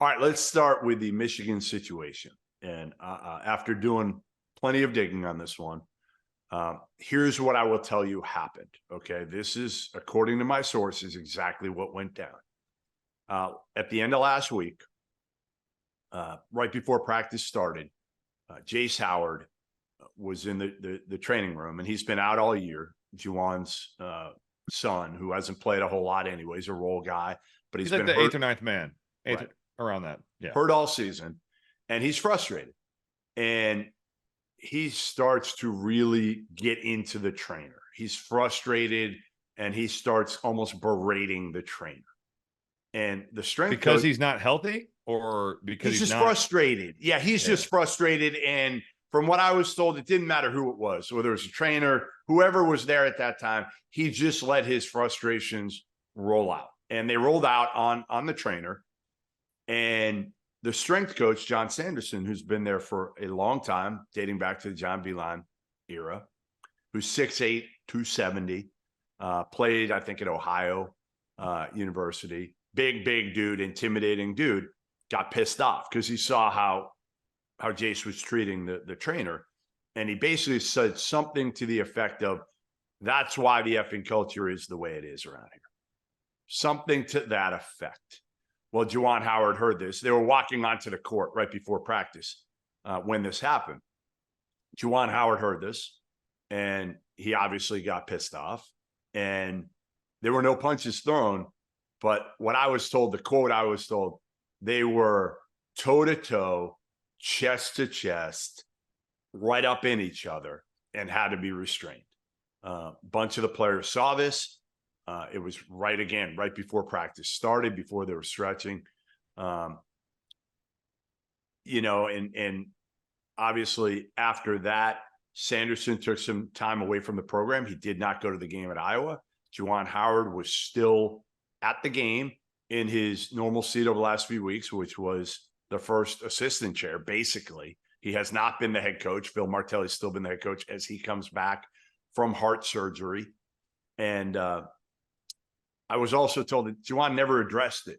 All right, let's start with the Michigan situation. And after doing plenty of digging on this one, here's what I will tell you happened. Okay, this is, according to my sources, exactly what went down. At the end of last week, right before practice started, Jace Howard was in the training room, and he's been out all year. Juwan's son, who hasn't played a whole lot anyways, a role guy, but he's like been the hurt, eighth or ninth man, right, around that. Yeah, hurt all season, and he's frustrated. And he starts to really get into the trainer. He's frustrated, and he starts almost berating the trainer. And the strength because coach, he's not healthy, or because he's just not frustrated. Yeah, he's just frustrated. And from what I was told, it didn't matter who it was, whether it was a trainer, whoever was there at that time. He just let his frustrations roll out, and they rolled out on the trainer. And the strength coach, John Sanderson, who's been there for a long time, dating back to the John Beilein era, who's 6'8", 270, played, I think, at Ohio University. Big dude, intimidating dude, got pissed off because he saw how Jace was treating the trainer. And he basically said something to the effect of, that's why the effing culture is the way it is around here. Something to that effect. Well, Juwan Howard heard this. They were walking onto the court right before practice when this happened. Juwan Howard heard this, and he obviously got pissed off. And there were no punches thrown. But what I was told, the quote I was told, they were toe-to-toe, chest-to-chest, right up in each other, and had to be restrained. A bunch of the players saw this. It was right before practice started, before they were stretching. And obviously after that, Sanderson took some time away from the program. He did not go to the game at Iowa. Juwan Howard was still at the game in his normal seat over the last few weeks, which was the first assistant chair, basically. He has not been the head coach. Phil Martelli's still been the head coach as he comes back from heart surgery. And I was also told that Juwan never addressed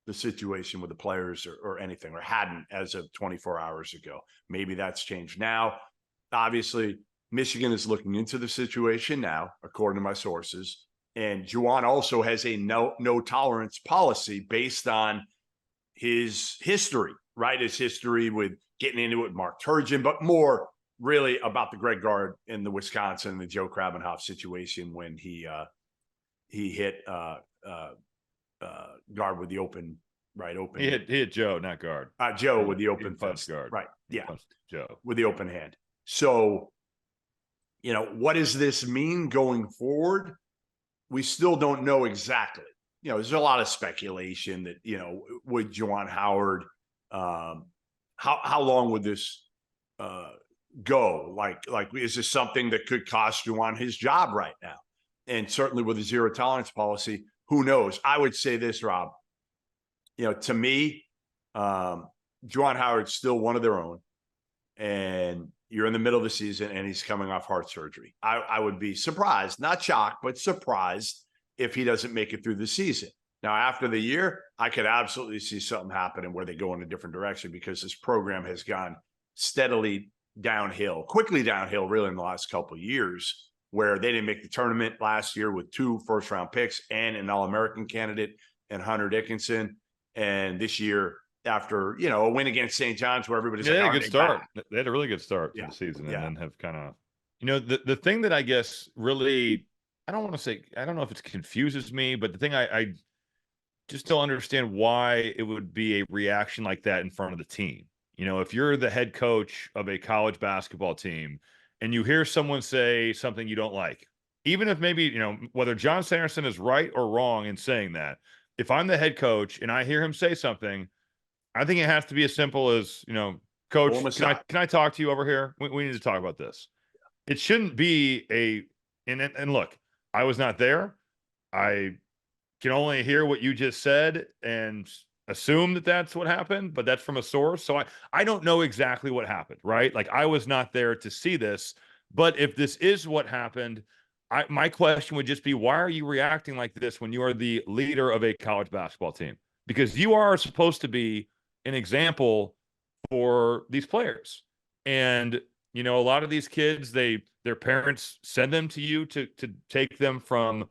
the situation with the players or anything, or hadn't as of 24 hours ago. Maybe that's changed now. Obviously, Michigan is looking into the situation now, according to my sources. And Juwan also has a no tolerance policy based on his history, right? His history with getting into it with Mark Turgeon, but more really about the Greg Gard in the Wisconsin, the Joe Krabenhoff situation when he hit Gard with the open. He hit Joe, not Gard. Joe with the open punch Gard. Right. Yeah. Joe with the open hand. So, what does this mean going forward? We still don't know exactly. There's a lot of speculation that, with Juwan Howard, how long would this go? Like, is this something that could cost Juwan his job right now? And certainly with a zero tolerance policy, who knows? I would say this, Rob, to me, Juwan Howard's still one of their own, and you're in the middle of the season and he's coming off heart surgery. I would be surprised, not shocked, but surprised if he doesn't make it through the season. Now, after the year, I could absolutely see something happening where they go in a different direction, because this program has gone steadily downhill, quickly downhill, really, in the last couple of years, where they didn't make the tournament last year with 2 first-round picks and an All-American candidate and Hunter Dickinson. And this year, after, a win against St. John's, where everybody's they like, had a good start. Back? They had a really good start to the season, and then have kind of, the thing that I guess really, I don't know if it confuses me, but the thing I just don't understand why it would be a reaction like that in front of the team. If you're the head coach of a college basketball team and you hear someone say something you don't like, even if maybe, whether John Sanderson is right or wrong in saying that, if I'm the head coach and I hear him say something, I think it has to be as simple as, Coach, can I talk to you over here? We need to talk about this. It shouldn't be and look, I was not there. I can only hear what you just said and assume that that's what happened, but that's from a source. So I don't know exactly what happened, right? Like, I was not there to see this, but if this is what happened, my question would just be, why are you reacting like this when you are the leader of a college basketball team? Because you are supposed to be an example for these players. And, you know, a lot of these kids, their parents send them to you to take them from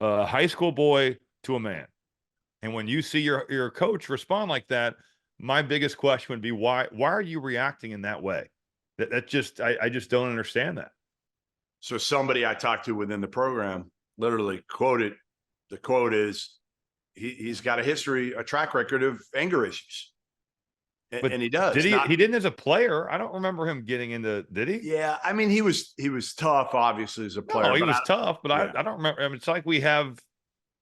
a high school boy to a man. And when you see your coach respond like that, my biggest question would be, why are you reacting in that way? That just, I just don't understand that. So somebody I talked to within the program literally quoted, the quote is, he's got a track record of anger issues. And he does. He didn't as a player. I don't remember him getting into, did he? Yeah. I mean, he was tough, obviously, as a player. No, he was tough, but yeah. I don't remember. I mean, it's like we have,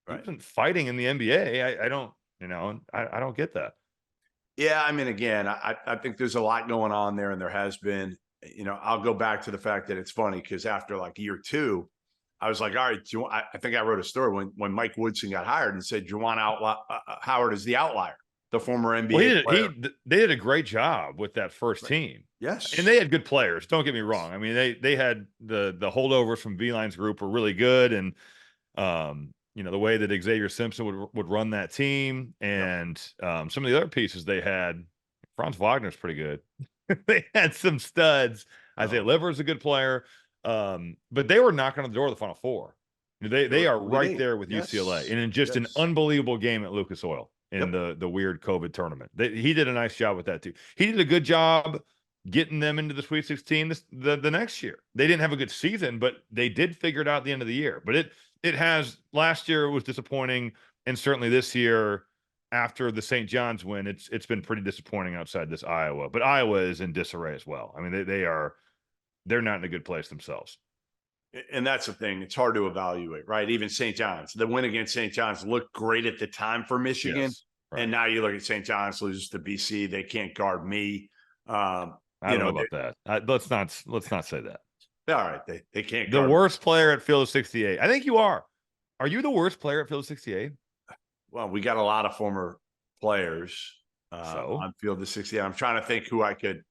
he Right. wasn't fighting in the NBA. I don't, you know, I don't get that. Yeah. I mean, again, I think there's a lot going on there, and there has been. You know, I'll go back to the fact that it's funny because after like year 2, I was like, all right, I think I wrote a story when Mike Woodson got hired and said Juwan Howard is the outlier, the former NBA player. They did a great job with that first team. Yes. And they had good players. Don't get me wrong. I mean, they had the holdovers from V-Line's group were really good. And, you know, the way that Xavier Simpson would run that team and some of the other pieces they had, Franz Wagner's pretty good. They had some studs. Isaiah Liver's a good player. But they were knocking on the door of the Final Four. They are right there with UCLA. And in just an unbelievable game at Lucas Oil in the weird COVID tournament. He did a nice job with that too. He did a good job getting them into the Sweet 16 the next year. They didn't have a good season, but they did figure it out at the end of the year. But it has, last year it was disappointing, and certainly this year after the St. John's win, it's been pretty disappointing outside this Iowa. But Iowa is in disarray as well. I mean, they're not in a good place themselves. And that's the thing. It's hard to evaluate, right? Even St. John's, the win against St. John's looked great at the time for Michigan. Yes, right. And now you look at St. John's loses to BC. They can't guard me. I don't know about that. Let's not say that. All right. They can't guard the worst player at Field of 68. I think you are. Are you the worst player at Field of 68? Well, we got a lot of former players on Field of 68. I'm trying to think who I could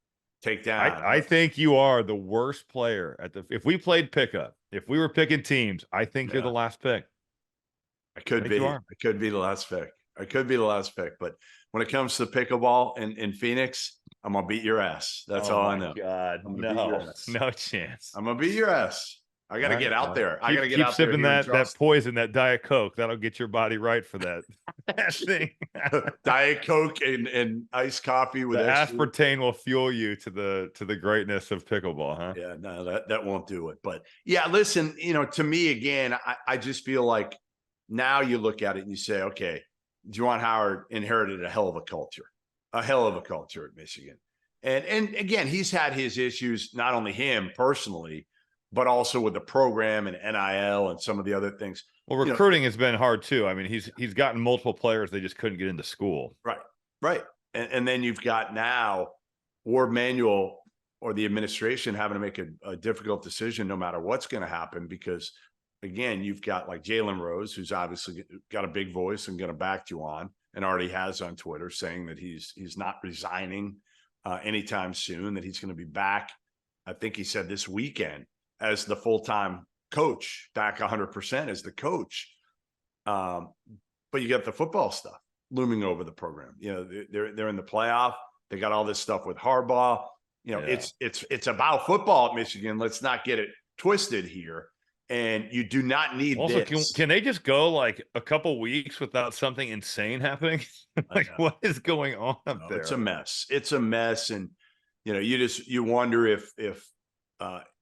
take down. I think you are the worst player if we played pickup, if we were picking teams, I think you're the last pick. I could be the last pick. I could be the last pick, but when it comes to pickleball in Phoenix, I'm gonna beat your ass. That's all I know. God, no chance. I'm gonna beat your ass. I got to get out there. I got to get out there. Keep sipping that poison, that Diet Coke. That'll get your body right for that thing. Diet Coke and iced coffee with aspartame will fuel you to the greatness of pickleball, huh? Yeah, no, that won't do it. But yeah, listen, you know, to me again, I just feel like now you look at it and you say, okay, Juwan Howard inherited a hell of a culture at Michigan, and again, he's had his issues, not only him personally, but also with the program and NIL and some of the other things. Well, recruiting has been hard too. I mean, he's gotten multiple players. They just couldn't get into school. Right. And then you've got now Ward Manuel or the administration having to make a difficult decision no matter what's going to happen, because again, you've got like Jalen Rose, who's obviously got a big voice and going to back Juwan, and already has on Twitter saying that he's not resigning anytime soon, that he's going to be back. I think he said this weekend as the full-time coach, back 100% as the coach. But you got the football stuff looming over the program. You know, they're in the playoff. They got all this stuff with Harbaugh. You know, it's about football at Michigan. Let's not get it twisted here. And you do not need also, this. Can they just go like a couple weeks without something insane happening? Like, what is going on up there? It's a mess. It's a mess. And, you know, you wonder if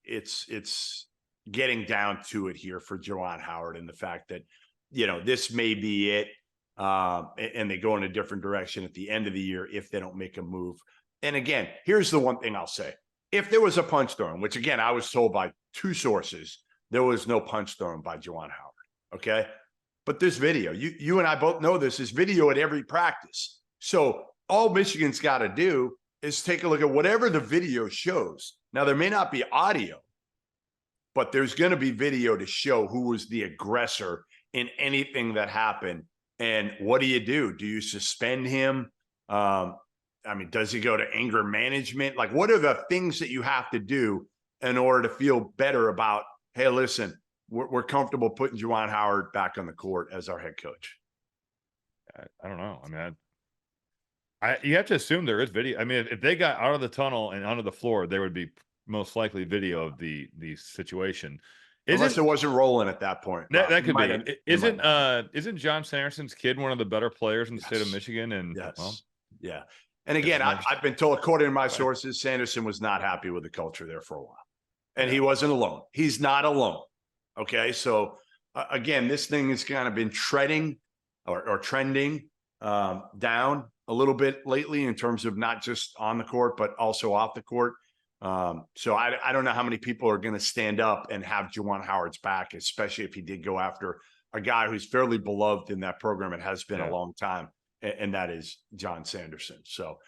it's getting down to it here for Juwan Howard, and the fact that, you know, this may be it. And they go in a different direction at the end of the year if they don't make a move. And again, here's the one thing I'll say. If there was a punch thrown, which again, I was told by 2 sources, there was no punch thrown by Juwan Howard. Okay. But there's video. You and I both know this is video at every practice. So all Michigan's got to do is take a look at whatever the video shows. Now, there may not be audio, but there's going to be video to show who was the aggressor in anything that happened. And what do? Do you suspend him? I mean, does he go to anger management? Like, what are the things that you have to do in order to feel better about, hey, listen, we're comfortable putting Juwan Howard back on the court as our head coach? I don't know. I mean, You have to assume there is video. I mean, if they got out of the tunnel and onto the floor, there would be most likely video of the situation. Unless it wasn't rolling at that point. That could be. Isn't John Sanderson's kid one of the better players in the state of Michigan? And well, yeah. And again, I've been told, according to my sources, Sanderson was not happy with the culture there for a while. And he wasn't alone. He's not alone. Okay. So again, this thing has kind of been treading or trending down a little bit lately in terms of not just on the court, but also off the court. So I don't know how many people are going to stand up and have Juwan Howard's back, especially if he did go after a guy who's fairly beloved in that program and has been a long time. And that is John Sanderson. So